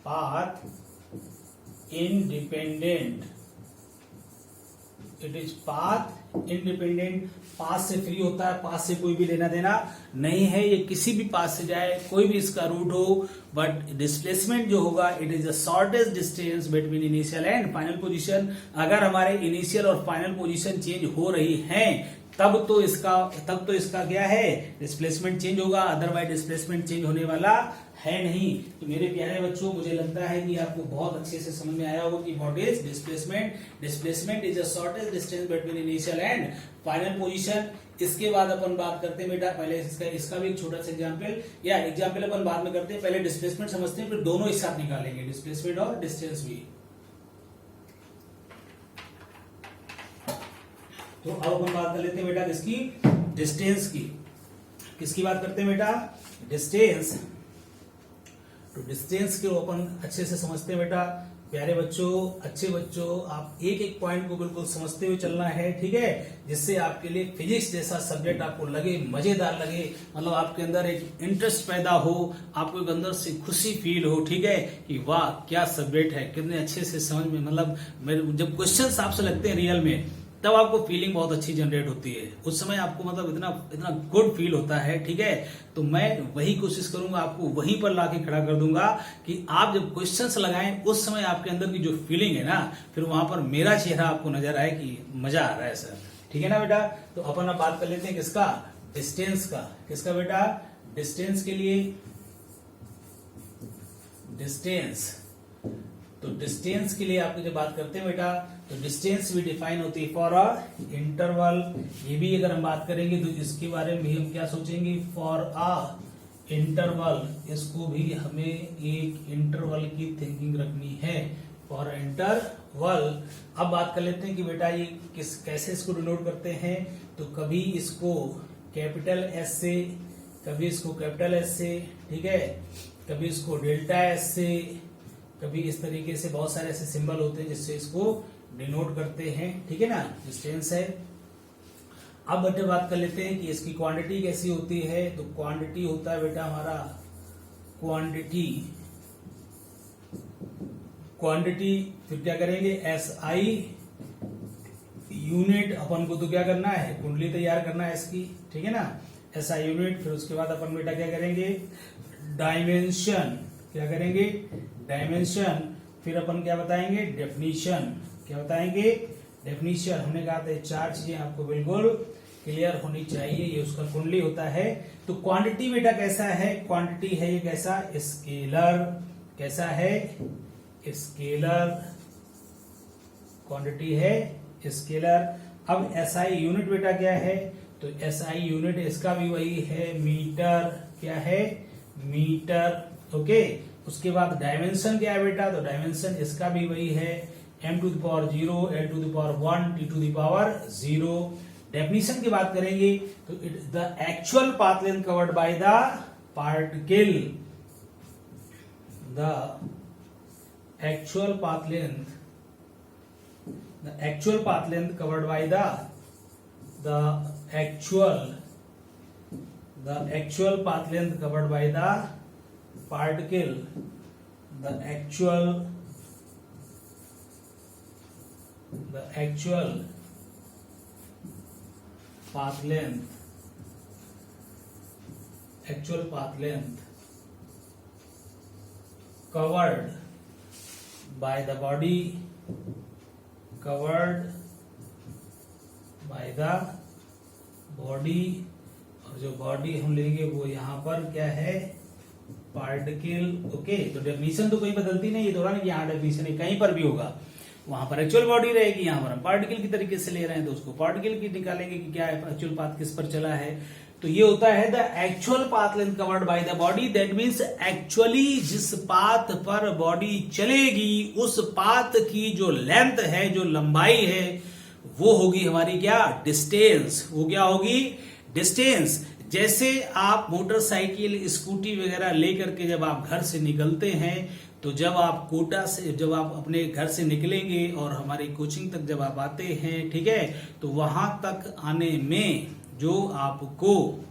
Path independent, it is path independent, path से free होता है, पाथ से कोई भी लेना देना नहीं है, ये किसी भी पाथ से जाए, कोई भी इसका रूट हो, बट डिस्प्लेसमेंट जो होगा it is the shortest distance between initial and final position. अगर हमारे इनिशियल और फाइनल पोजीशन चेंज हो रही हैं तब तो इसका क्या है, डिस्प्लेसमेंट चेंज होगा, अदरवाइज डिस्प्लेसमेंट चेंज होने वाला है नहीं। तो मेरे प्यारे बच्चों, मुझे लगता है कि आपको बहुत अच्छे से समझ में आया होगा कि what is displacement. Displacement is the shortest distance between initial and final position. इसके बाद अपन बात करते हैं बेटा, पहले इसका भी एक छोटा सा एग्जाम्पल अपन बाद में करते हैं, पहले डिस्प्लेसमेंट समझते हैं, फिर दोनों एक साथ निकालेंगे, डिस्प्लेसमेंट और डिस्टेंस भी। तो अब अपन बात कर लेते हैं बेटा किसकी, डिस्टेंस की। किसकी बात करते हैं बेटा, डिस्टेंस। तो डिस्टेंस को अपन अच्छे से समझते हैं बेटा। प्यारे बच्चों, अच्छे बच्चों, आप एक एक पॉइंट को बिल्कुल समझते हुए चलना है, ठीक है, जिससे आपके लिए फिजिक्स जैसा सब्जेक्ट आपको लगे, मजेदार लगे, मतलब आपके अंदर एक इंटरेस्ट पैदा हो, आपको एक अंदर से खुशी फील हो, ठीक है, कि वाह क्या सब्जेक्ट है, कितने अच्छे से समझ में, मतलब जब क्वेश्चंस आपसे लगते हैं रियल में तब आपको फीलिंग बहुत अच्छी जनरेट होती है, उस समय आपको मतलब इतना गुड फील होता है, ठीक है। तो मैं वही कोशिश करूंगा, आपको वहीं पर लाके खड़ा कर दूंगा कि आप जब क्वेश्चंस लगाएं उस समय आपके अंदर की जो फीलिंग है ना, फिर वहां पर मेरा चेहरा आपको नजर आए कि मजा आ रहा है सर, ठीक है ना बेटा। तो अपन अब बात कर लेते हैं किसका, डिस्टेंस का। किसका बेटा, डिस्टेंस के लिए, डिस्टेंस। तो डिस्टेंस के लिए आपकी जब बात करते हैं बेटा, तो डिस्टेंस भी डिफाइन होती है फॉर अ इंटरवल। ये भी अगर हम बात करेंगे तो इसके बारे में भी हम क्या सोचेंगे, फॉर अ इंटरवल। इसको भी हमें एक इंटरवल की थिंकिंग रखनी है, फॉर इंटरवल। अब बात कर लेते हैं कि बेटा ये कैसे इसको डिनोट करते हैं। तो कभी इसको कैपिटल एस से, कभी इसको कैपिटल एस से, ठीक है, कभी इसको डेल्टा एस से, कभी इस तरीके से बहुत सारे ऐसे सिंबल होते हैं जिससे इसको डिनोट करते हैं, ठीक है ना, डिस्टेंस है। अब बेटे बात कर लेते हैं कि इसकी क्वांटिटी कैसी होती है। तो क्वांटिटी होता है बेटा हमारा, क्वांटिटी फिर क्या करेंगे, SI यूनिट। अपन को तो क्या करना है, कुंडली तैयार करना है इसकी, ठीक है ना, SI यूनिट। फिर उसके बाद अपन बेटा क्या करेंगे, डायमेंशन। क्या करेंगे, डायमेंशन। फिर अपन क्या बताएंगे, डेफिनीशन। क्या बताएंगे, डेफिनीशन। हमने कहा था चार चीजें आपको बिल्कुल क्लियर होनी चाहिए, ये उसका कुंडली होता है। तो क्वांटिटी बेटा कैसा है, क्वांटिटी है ये कैसा, स्केलर। कैसा है, स्केलर। क्वांटिटी है स्केलर। अब SI यूनिट बेटा क्या है, तो SI यूनिट इसका भी वही है, मीटर। क्या है, मीटर, ओके। उसके बाद डायमेंशन क्या है बेटा, तो डायमेंशन इसका भी वही है, m⁻0, l⁻1, t⁻0। डेफिनेशन की बात करेंगे तो it is the actual path length covered by the particle, the actual path length, covered by the actual path length covered by the particle, the actual path length covered by the body, और जो body हम लेंगे वो यहाँ पर क्या है, particle, okay. तो डेफिनेशन तो कोई बदलती नहीं, ये थोड़ा नहीं कि यहाँ डेफिनेशन है, कहीं पर भी होगा, वहां पर एक्चुअल बॉडी रहेगी, यहाँ पर हम पार्टिकल की तरीके से ले रहे हैं तो उसको पार्टिकल की निकालेंगे कि क्या है, एक्चुअल पाथ किस पर चला है। तो ये होता है the actual path length covered by the body, that means actually जिस पाथ पर बॉडी चलेगी उस पाथ की जो लेंथ है, जो लंबाई है, वो होगी हमारी क्या, डिस्टेंस। वो क्या होगी, डिस्टेंस। जैसे आप मोटरसाइकिल, स्कूटी वगैरह लेकर के जब आप घर से निकलते हैं, तो जब आप कोटा से, जब आप अपने घर से निकलेंगे और हमारी कोचिंग तक जब आप आते हैं, ठीक है, तो वहां तक आने में जो आपको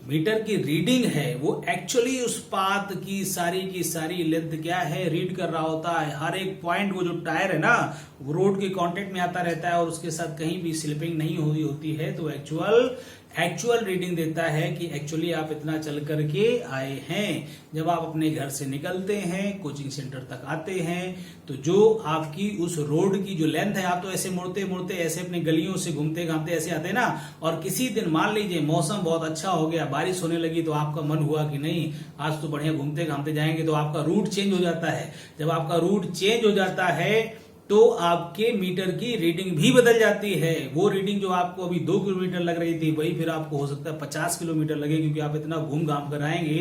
मीटर की रीडिंग है वो एक्चुअली उस पाथ की सारी लेंथ क्या है रीड कर रहा होता है। हर एक पॉइंट, वो जो टायर है ना वो रोड के कांटेक्ट में आता रहता है और उसके साथ कहीं भी स्लिपिंग नहीं हुई होती है, तो एक्चुअल रीडिंग देता है कि एक्चुअली आप इतना चल करके आए हैं। जब आप अपने घर से निकलते हैं कोचिंग सेंटर तक आते हैं तो जो आपकी उस रोड की जो लेंथ है, आप तो ऐसे मुड़ते मुड़ते ऐसे अपने गलियों से घूमते घामते ऐसे आते हैं ना, और किसी दिन मान लीजिए मौसम बहुत अच्छा हो गया, बारिश होने लगी, तो आपका मन हुआ कि नहीं आज तो बढ़िया घूमते घामते जाएंगे, तो आपका रूट चेंज हो जाता है। जब आपका रूट चेंज हो जाता है तो आपके मीटर की रीडिंग भी बदल जाती है। वो रीडिंग जो आपको अभी 2 किलोमीटर लग रही थी वही फिर आपको हो सकता है 50 किलोमीटर लगे, क्योंकि आप इतना घूम घाम कर आएंगे।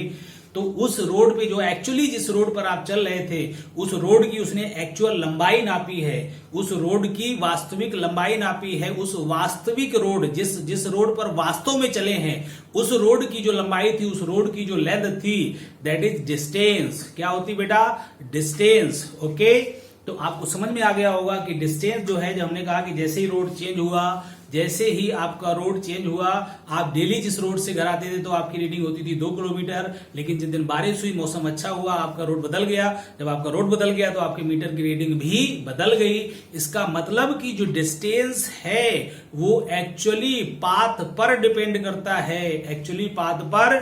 तो उस रोड पे जो एक्चुअली जिस रोड पर आप चल रहे थे उस रोड की उसने एक्चुअल लंबाई नापी है, उस रोड की वास्तविक लंबाई नापी है। उस वास्तविक रोड जिस रोड पर वास्तव में चले हैं उस रोड की जो लंबाई थी, उस रोड की जो लेंथ थी, दैट इज डिस्टेंस। क्या होती बेटा? डिस्टेंस। ओके, तो आपको समझ में आ गया होगा कि डिस्टेंस जो है, जब हमने कहा कि जैसे ही रोड चेंज हुआ, जैसे ही आपका रोड चेंज हुआ, आप डेली जिस रोड से घर आते थे तो आपकी रीडिंग होती थी 2 किलोमीटर, लेकिन जिस दिन बारिश हुई, मौसम अच्छा हुआ, आपका रोड बदल गया। जब आपका रोड बदल गया तो आपके मीटर की रीडिंग भी बदल गई। इसका मतलब कि जो डिस्टेंस है वो एक्चुअली पाथ पर डिपेंड करता है, एक्चुअली पाथ पर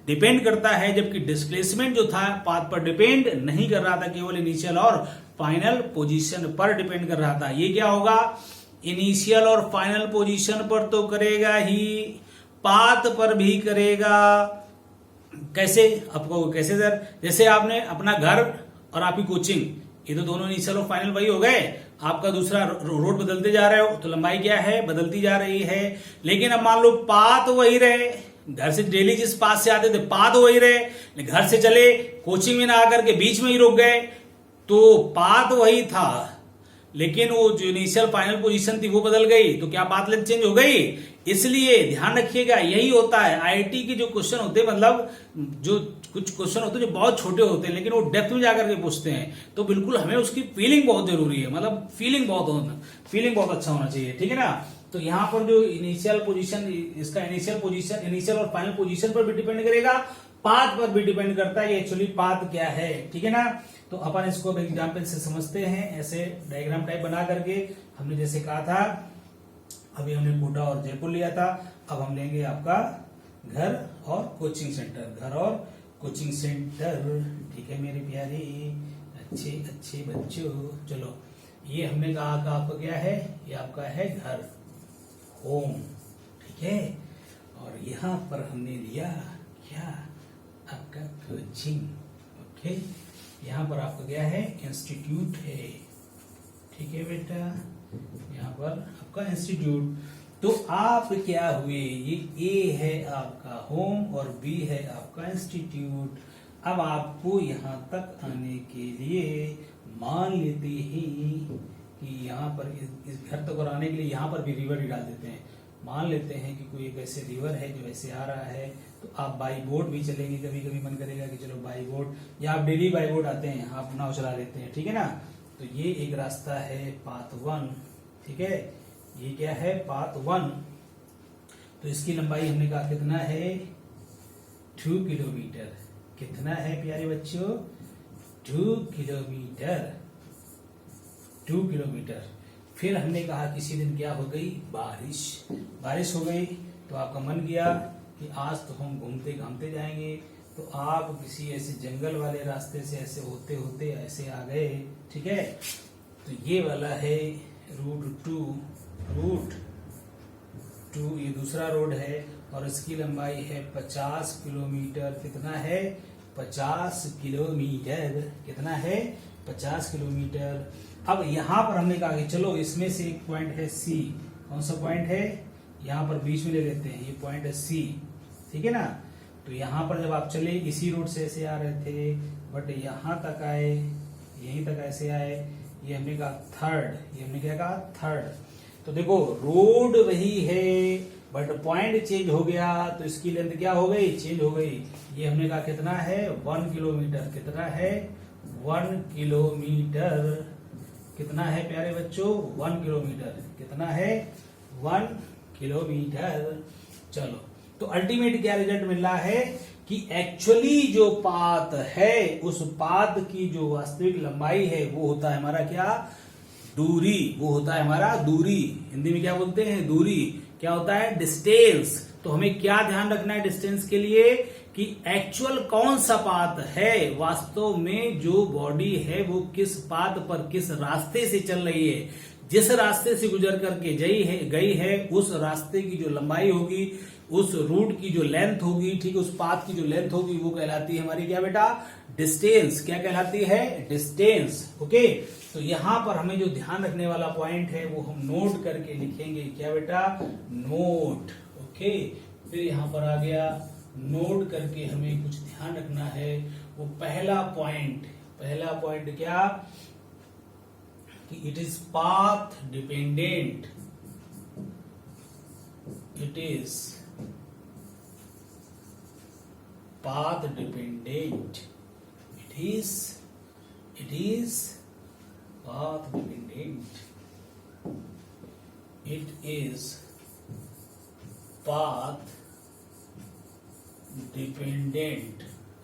डिपेंड करता है, जबकि डिस्प्लेसमेंट जो था पाथ पर डिपेंड नहीं कर रहा था, केवल इनिशियल और फाइनल पोजीशन पर डिपेंड कर रहा था। ये क्या होगा? इनिशियल और फाइनल पोजीशन पर तो करेगा ही, पाथ पर भी करेगा। कैसे? आपको कैसे सर? जैसे आपने अपना घर और आपकी कोचिंग, ये तो दोनों इनिशियल और फाइनल वही हो गए। आपका दूसरा रोड बदलते जा रहे हो तो लंबाई क्या है? बदलती जा रही है। लेकिन अब मान लो पाथ वही रहे, घर से डेली जिस पाथ से आते थे पाथ वही रहे, घर से चले कोचिंग में ना आकर के बीच में ही रुक गए, तो पाथ वही था, लेकिन वो जो इनिशियल फाइनल पोजीशन थी वो बदल गई, तो क्या पाथ लेंथ चेंज हो गई? इसलिए ध्यान रखिएगा, यही होता है आईआईटी के जो क्वेश्चन होते हैं, मतलब जो कुछ क्वेश्चन होते हैं जो बहुत छोटे होते हैं लेकिन वो डेप्थ में जाकर के पूछते हैं, तो बिल्कुल हमें उसकी फीलिंग बहुत जरूरी है, मतलब फीलिंग बहुत अच्छा होना चाहिए, ठीक है ना। तो यहाँ पर जो इनिशियल पोजीशन, इसका इनिशियल और फाइनल पोजीशन पर भी डिपेंड करेगा, पाथ पर भी डिपेंड करता है, ये एक्चुअली पाथ क्या है, ठीक है ना। तो अपन इसको एग्जाम्पल से समझते हैं, ऐसे डायग्राम टाइप बना करके। हमने जैसे कहा था, अभी हमने कोटा और जयपुर लिया था, अब हम लेंगे आपका घर और कोचिंग सेंटर, घर और कोचिंग सेंटर, ठीक है मेरे प्यारे अच्छे बच्चों। चलो, ये हमने कहा कि आपका क्या है? ये आपका है घर, होम, ठीक है। और यहाँ पर हमने लिया क्या? आपका कोचिंग, ओके। यहाँ पर आपका क्या है? इंस्टीट्यूट है, ठीक है बेटा, यहाँ पर आपका इंस्टीट्यूट। तो आप क्या हुए? ये ए है आपका होम और बी है आपका इंस्टीट्यूट। अब आपको यहाँ तक आने के लिए मान लेते हैं कि यहाँ पर इस घर तक और आने के लिए यहाँ पर भी रिवर ही डाल देते हैं। मान लेते हैं कि कोई एक ऐसे रिवर है जो ऐसे आ रहा है, तो आप बाई बोट भी चलेंगे, कभी कभी मन करेगा कि चलो बाई बोट, या आप डेली बाई बोट आते हैं, आप नाव चला लेते हैं, ठीक है ना। तो ये एक रास्ता है पाथ 1, ठीक है, ये क्या है? पाथ 1। तो इसकी लंबाई हमने कहा कितना है? 2 किलोमीटर। कितना है प्यारे बच्चों? 2 किलोमीटर, 2 किलोमीटर। फिर हमने कहा किसी दिन क्या हो गई? बारिश हो गई, तो आपका मन किया कि आज तो हम घूमते घामते जाएंगे, तो आप किसी ऐसे जंगल वाले रास्ते से ऐसे होते होते ऐसे आ गए, ठीक है। तो ये वाला है रूट 2, ये दूसरा रोड है और इसकी लंबाई है 50 किलोमीटर। कितना है? 50 किलोमीटर। कितना है? 50 किलोमीटर। अब यहां पर हमने कहा कि चलो इसमें से एक पॉइंट है सी। कौन सा पॉइंट है? यहां पर बीच में ले लेते हैं, ये पॉइंट है सी, ठीक है ना। तो यहां पर जब आप चले इसी रोड से ऐसे आ रहे थे, बट यहां तक आए, यहीं तक ऐसे आए, ये हमने कहा थर्ड। ये हमने क्या कहा? थर्ड। तो देखो रोड वही है बट पॉइंट चेंज हो गया, तो इसकी लेंथ क्या हो गई? चेंज हो गई। ये हमने कहा कितना है? 1 किलोमीटर। कितना है? 1 किलोमीटर। कितना है प्यारे बच्चों? 1 किलोमीटर। कितना है? 1 किलोमीटर। चलो, तो अल्टीमेट क्या रिजल्ट मिल रहा है कि एक्चुअली जो पाथ है उस पाथ की जो वास्तविक लंबाई है वो होता है हमारा क्या, दूरी। वो होता है हमारा दूरी। हिंदी में क्या बोलते हैं, दूरी। क्या होता है, डिस्टेंस। तो हमें क्या ध्यान रखना है डिस्टेंस के लिए कि एक्चुअल कौन सा पाथ है, वास्तव में जो बॉडी है वो किस पाथ पर, किस रास्ते से चल रही है, जिस रास्ते से गुजर करके गई है उस रास्ते की जो लंबाई होगी, उस रूट की जो लेंथ होगी, ठीक है, उस पाथ की जो लेंथ होगी वो कहलाती है हमारी क्या बेटा, डिस्टेंस। क्या कहलाती है, डिस्टेंस। ओके, तो यहां पर हमें जो ध्यान रखने वाला पॉइंट है वो हम नोट करके लिखेंगे। क्या बेटा, नोट। ओके, फिर यहां पर आ गया नोट करके हमें कुछ ध्यान रखना है। वो पहला पॉइंट क्या, कि it is path dependent. It is path dependent. It is path dependent. It is path dependent.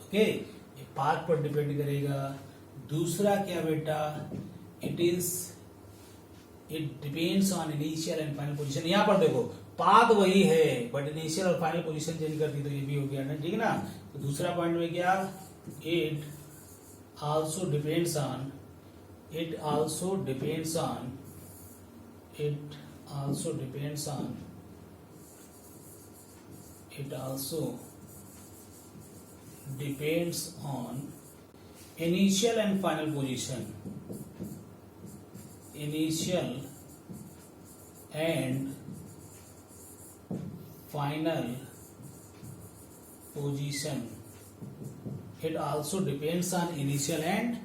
Okay, ये पाथ पर डिपेंड करेगा। दूसरा क्या बेटा, it depends on initial and final position. यहां पर देखो पाथ वही है बट इनिशियल और फाइनल पोजीशन चेंज कर दी तो ये भी हो गया ना, ठीक है ना। तो दूसरा पॉइंट में क्या, it also depends on initial and final position. Initial and final position. It also depends on initial and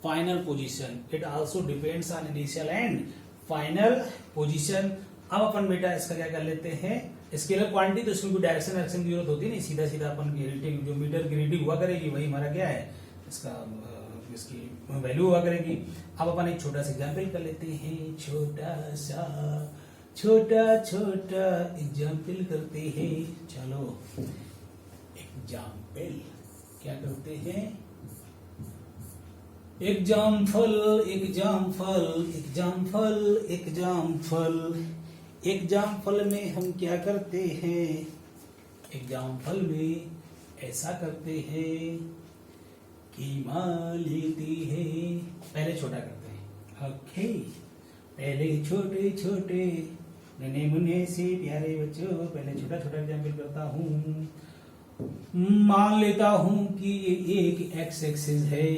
final position. It also depends on initial and final position. अब अपन बेटा इसका क्या कर लेते हैं, स्केलर क्वांटिटी, तो इसमें कोई डायरेक्शन की जरूरत होती नहीं, सीधा सीधा अपन की रीडिंग जो मीटर की रीडिंग हुआ करेगी वही हमारा क्या है, इसकी वैल्यू हुआ करेगी। अब अपन एक छोटा सा एग्जाम्पल कर लेते हैं, छोटा एग्जाम्पल करते हैं। चलो एग्जाम्पल क्या करते हैं, एग्जाम्पल में हम क्या करते हैं, एग्जाम्पल में ऐसा करते हैं कि मान लेते हैं, पहले छोटा करते हैं। ओके, पहले छोटे नन्हे मुन्ने से प्यारे बच्चों, पहले छोटा एग्जाम्पल करता हूँ। मान लेता हूँ कि ये एक एक्स एक्सिस है,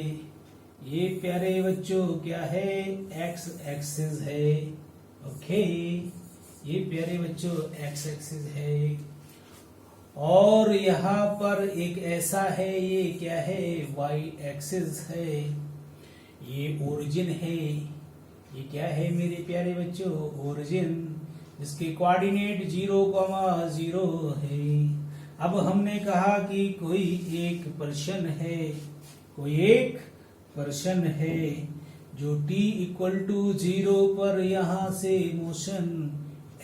ये प्यारे बच्चों क्या है, एक्स एक्सिस है। ओके, ये प्यारे बच्चों एक्स एक्सिस है, और यहाँ पर एक ऐसा है, ये क्या है, वाई एक्सिस है। ये ओरिजिन है, ये क्या है मेरे प्यारे बच्चों, ओरिजिन, जिसके कोऑर्डिनेट 0,0 है। अब हमने कहा कि कोई एक पर्सन है जो t = 0 पर यहां से मोशन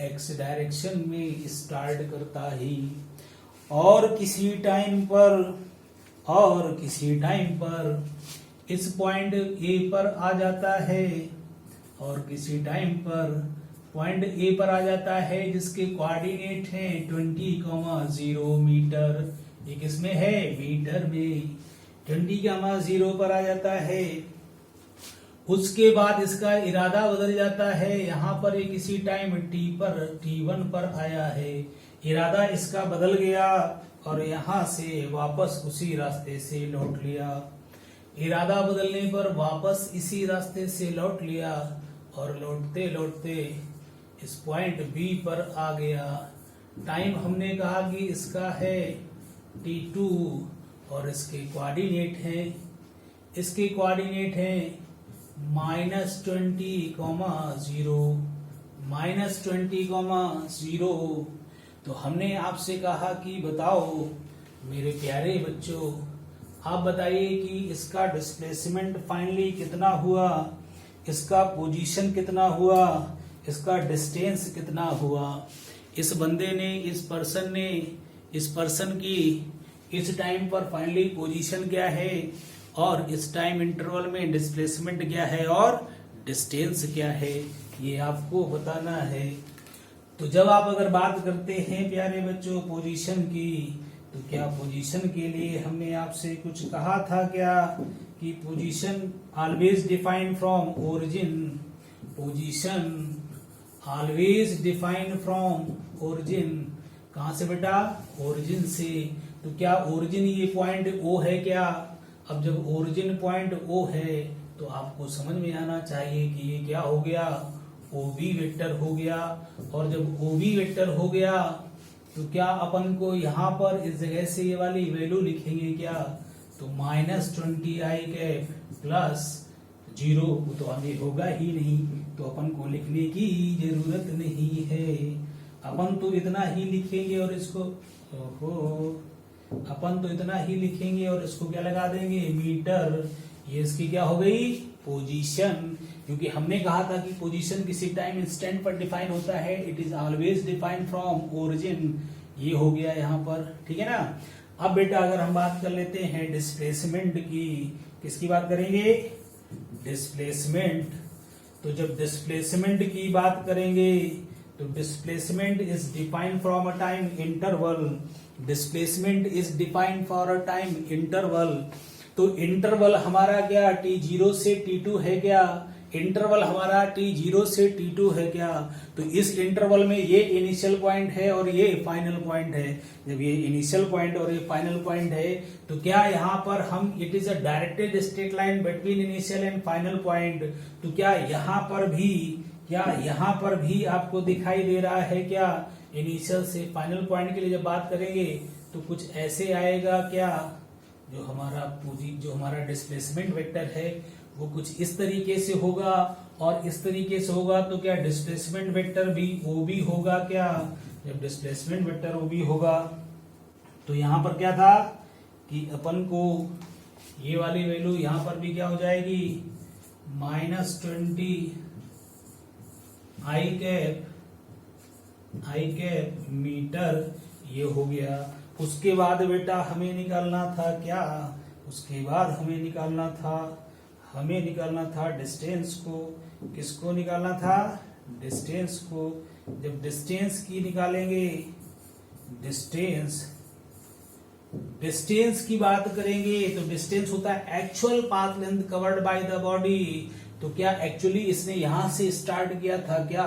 x डायरेक्शन में स्टार्ट करता है, और किसी टाइम पर इस पॉइंट A पर आ जाता है, और किसी टाइम पर पॉइंट A पर आ जाता है जिसके कोऑर्डिनेट हैं 20,0 मीटर। ये किसमें है, मीटर में 20,0 पर आ जाता है। उसके बाद इसका इरादा बदल जाता है, यहाँ पर ये किसी टाइम T1 पर आया है, इरादा इसका बदल गया और यहाँ से वापस उसी रास्ते से लौट लिया। इरादा बदलने पर वापस इसी रास्ते से लौट लिया, और लौटते लौटते इस पॉइंट बी पर आ गया। टाइम हमने कहा कि इसका है T2, और इसके कोऑर्डिनेट हैं -20,0 तो हमने आपसे कहा कि बताओ मेरे प्यारे बच्चों, आप बताइए कि इसका डिस्प्लेसमेंट फाइनली कितना हुआ, इसका पोजीशन कितना हुआ, इसका डिस्टेंस कितना हुआ। इस पर्सन ने इस पर्सन की इस टाइम पर फाइनली पोजीशन क्या है और इस टाइम इंटरवल में डिस्प्लेसमेंट क्या है और डिस्टेंस क्या है, ये आपको बताना है। तो जब आप अगर बात करते हैं प्यारे बच्चों पोजीशन की, तो क्या पोजीशन के लिए हमने आपसे कुछ कहा था क्या कि position always define from origin, position always define from origin, कहां से बेटा, ओरिजिन से। तो क्या ओरिजिन ये पॉइंट ओ है क्या? अब जब ओरिजिन पॉइंट ओ है तो आपको समझ में आना चाहिए कि ये क्या हो गया, ओबी वेक्टर हो गया। और जब ओबी वेक्टर हो गया तो क्या अपन को यहाँ पर इस जगह से ये वाली वैल्यू लिखेंगे क्या, तो -20i प्लस 0, वो तो आगे होगा ही नहीं, तो अपन को लिखने की जरूरत नहीं है। अपन तो इतना ही लिखेंगे और इसको अपन तो इतना ही लिखेंगे और इसको क्या लगा देंगे, मीटर। ये इसकी क्या हो गई, पोजीशन, क्योंकि हमने कहा था कि पोजीशन किसी टाइम इंस्टेंट पर डिफाइन होता है, it is always define from origin. ये हो गया यहाँ पर, ठीक है ना। अब बेटा अगर हम बात कर लेते हैं डिस्प्लेसमेंट की, किसकी बात करेंगे, डिस्प्लेसमेंट। तो जब डिस्प्लेसमेंट की बात करेंगे तो displacement is defined from a time interval, displacement is defined for a time interval. तो इंटरवल हमारा क्या t0 से t2 है क्या, इंटरवल हमारा t0 से t2 है क्या। तो इस इंटरवल में ये इनिशियल पॉइंट है और ये फाइनल पॉइंट है। जब ये इनिशियल पॉइंट और ये फाइनल पॉइंट है तो क्या यहाँ पर हम, it is a directed straight line between initial and final point. तो क्या यहाँ पर भी आपको दिखाई दे रहा है क्या, इनिशियल से फाइनल पॉइंट के लिए जब बात करेंगे तो कुछ ऐसे आएगा क्या, जो हमारा डिस्प्लेसमेंट वेक्टर है वो कुछ इस तरीके से होगा और इस तरीके से होगा। तो क्या डिस्प्लेसमेंट वेक्टर भी ओबी होगा क्या, जब डिस्प्लेसमेंट वेक्टर ओबी होगा तो यहां पर क्या था कि अपन को ये वाली वैल्यू यहां पर भी क्या हो जाएगी, -20 आई कैप मीटर, ये हो गया। उसके बाद बेटा हमें निकालना था क्या, उसके बाद हमें निकालना था डिस्टेंस को। किसको निकालना था, डिस्टेंस को। जब डिस्टेंस की निकालेंगे, डिस्टेंस की बात करेंगे तो डिस्टेंस होता है actual path length covered by the body. तो क्या एक्चुअली इसने यहां से स्टार्ट किया था क्या,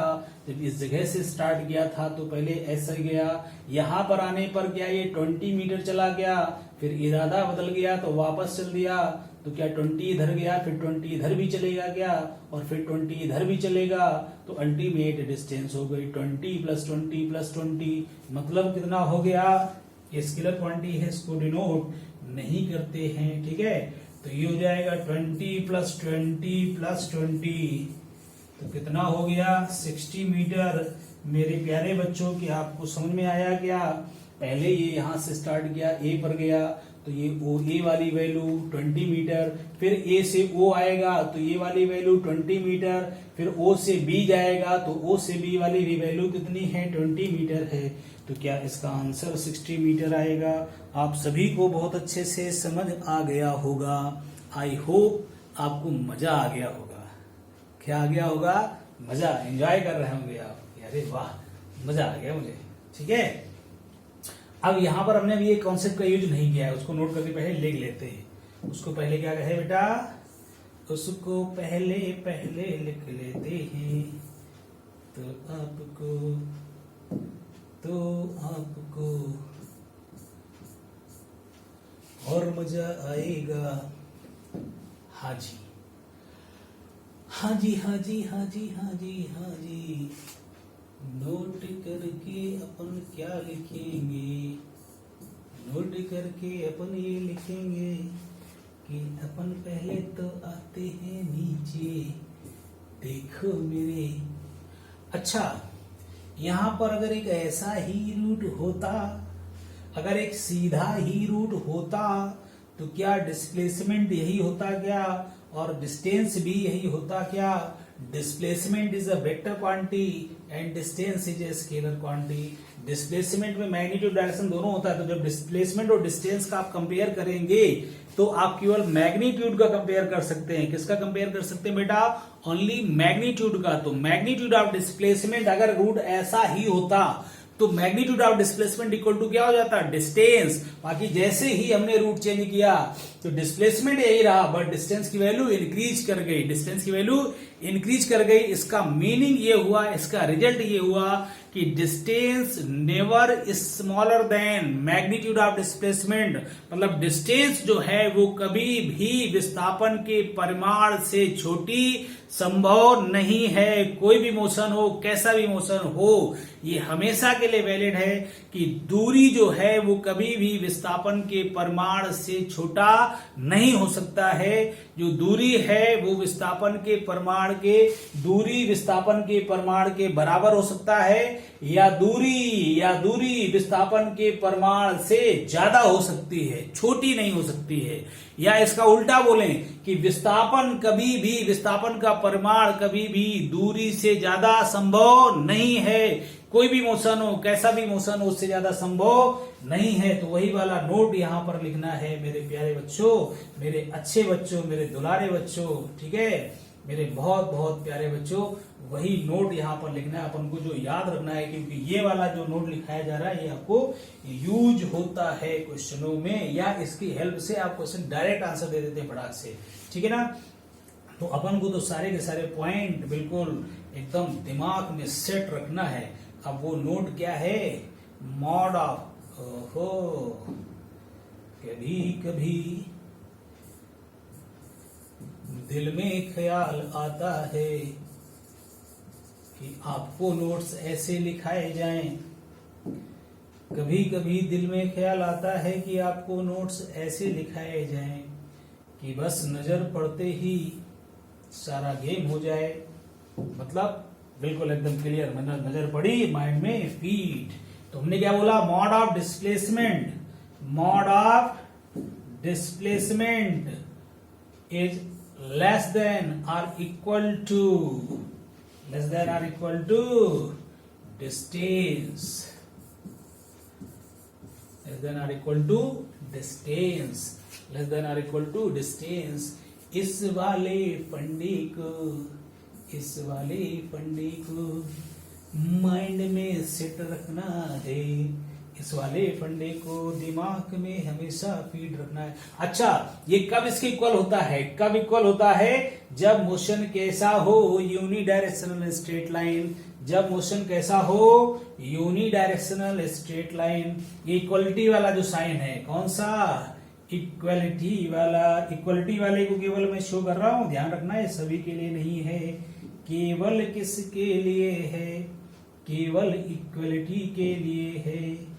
जब इस जगह से स्टार्ट किया था तो पहले ऐसे गया, यहां पर आने पर क्या ये 20 मीटर चला गया, फिर इरादा बदल गया तो वापस चल दिया। तो क्या 20 इधर गया, फिर 20 इधर भी चलेगा क्या, और फिर 20 इधर भी चलेगा, तो अल्टीमेट डिस्टेंस हो गई 20 + 20 + 20, मतलब कितना हो गया, स्केलर क्वांटिटी है, इसको डिनोट नहीं करते हैं, ठीक है। तो ये हो जाएगा 20 + 20 + 20, तो कितना हो गया 60 मीटर। मेरे प्यारे बच्चों की आपको समझ में आया क्या, पहले ये यहां से स्टार्ट किया, ए पर गया तो ये ओ ए वाली वैल्यू 20 मीटर, फिर ए से ओ आएगा तो ये वाली वैल्यू 20 मीटर, फिर ओ से बी जाएगा तो ओ से बी वाली भी वैल्यू कितनी है, 20 मीटर है। तो क्या इसका आंसर 60 मीटर आएगा। आप सभी को बहुत अच्छे से समझ आ गया होगा। आई होप आपको मजा आ गया होगा। क्या आ गया होगा, मजा, एंजॉय कर रहे होंगे आप, अरे वाह मजा आ गया मुझे, ठीक है। अब यहां पर हमने अभी एक कॉन्सेप्ट का यूज नहीं किया है, उसको नोट करके पहले लिख लेते हैं। उसको पहले क्या कहे बेटा, उसको पहले लिख लेते हैं। तो आपको और मजा आएगा। हाँ जी, हाँ जी, हाँ जी, हाँ जी, हाँ जी, हाँ जी। नोट करके अपन क्या लिखेंगे, नोट करके अपन ये लिखेंगे कि अपन पहले तो आते हैं नीचे, देखो मेरे। अच्छा, यहां पर अगर एक ऐसा ही रूट होता, अगर एक सीधा ही रूट होता तो क्या डिस्प्लेसमेंट यही होता क्या, और डिस्टेंस भी यही होता क्या। Displacement is a vector quantity and distance is a scalar quantity. Displacement में मैग्नीट्यूड डायरेक्शन दोनों होता है, तो जब डिस्प्लेसमेंट और डिस्टेंस का आप कंपेयर करेंगे तो आप केवल मैग्नीट्यूड का कंपेयर कर सकते हैं। किसका कंपेयर कर सकते हैं बेटा? ओनली मैग्नीट्यूड का। तो मैग्नीट्यूड ऑफ डिस्प्लेसमेंट अगर रूट ऐसा ही होता तो magnitude of displacement equal to क्या हो जाता? डिस्टेंस। बाकी जैसे ही हमने रूट चेंज किया तो डिस्प्लेसमेंट यही रहा, बट डिस्टेंस की वैल्यू इंक्रीज कर गई, डिस्टेंस की वैल्यू इंक्रीज कर गई। इसका मीनिंग ये हुआ, इसका रिजल्ट ये हुआ कि distance never smaller than magnitude of displacement. मतलब डिस्टेंस जो है वो कभी भी विस्थापन के परिमाण से छोटी संभव नहीं है। कोई भी मोशन हो, कैसा भी मोशन हो, ये हमेशा के लिए वैलिड है कि दूरी जो है वो कभी भी विस्थापन के परिमाण से छोटा नहीं हो सकता है। जो दूरी है वो विस्थापन के परिमाण के दूरी विस्थापन के परिमाण के बराबर हो सकता है, या दूरी विस्थापन के परिमाण से ज्यादा हो सकती है, छोटी नहीं हो सकती है। या इसका उल्टा बोलें कि विस्थापन कभी भी, विस्थापन का परिमाण कभी भी दूरी से ज्यादा संभव नहीं है। कोई भी मोशन हो, कैसा भी मोशन हो, उससे ज्यादा संभव नहीं है। तो वही वाला नोट यहां पर लिखना है मेरे प्यारे बच्चों, मेरे अच्छे बच्चों, मेरे दुलारे बच्चों, ठीक है, मेरे बहुत बहुत प्यारे बच्चों। वही नोट यहां पर लिखना है अपन को, जो याद रखना है, क्योंकि ये वाला जो नोट लिखाया जा रहा है ये आपको यूज होता है क्वेश्चनों में, या इसकी हेल्प से आप क्वेश्चन डायरेक्ट आंसर दे देते हैं फटाक से, ठीक है ना। तो अपन को तो सारे के सारे पॉइंट बिल्कुल एकदम दिमाग में सेट रखना है। अब वो नोट क्या है? मॉड ऑफ, ओहो, कभी कभी दिल में ख्याल आता है कि आपको नोट्स ऐसे लिखाए जाएं। कभी कभी दिल में ख्याल आता है कि आपको नोट्स ऐसे लिखाए जाएं कि बस नजर पड़ते ही सारा गेम हो जाए। मतलब बिल्कुल एकदम क्लियर, मतलब नजर पड़ी माइंड में फीड। तो हमने क्या बोला? Mod of displacement, mod of displacement is less than or equal to distance, less than or equal to distance, less than or equal to distance। इस वाले फंडे को माइंड में सेट रखना है, इस वाले फंडे को दिमाग में हमेशा फीड रखना है। अच्छा, ये कब इसके इक्वल होता है? कब इक्वल होता है? जब मोशन कैसा हो? Unidirectional straight line. जब मोशन कैसा हो? Unidirectional straight line. ये इक्वलिटी वाला जो साइन है, कौन सा? इक्वलिटी वाला। इक्वलिटी वाले को केवल मैं शो कर रहा हूं, ध्यान रखना है, सभी के लिए नहीं है, केवल किसके लिए है? केवल इक्वलिटी के लिए है।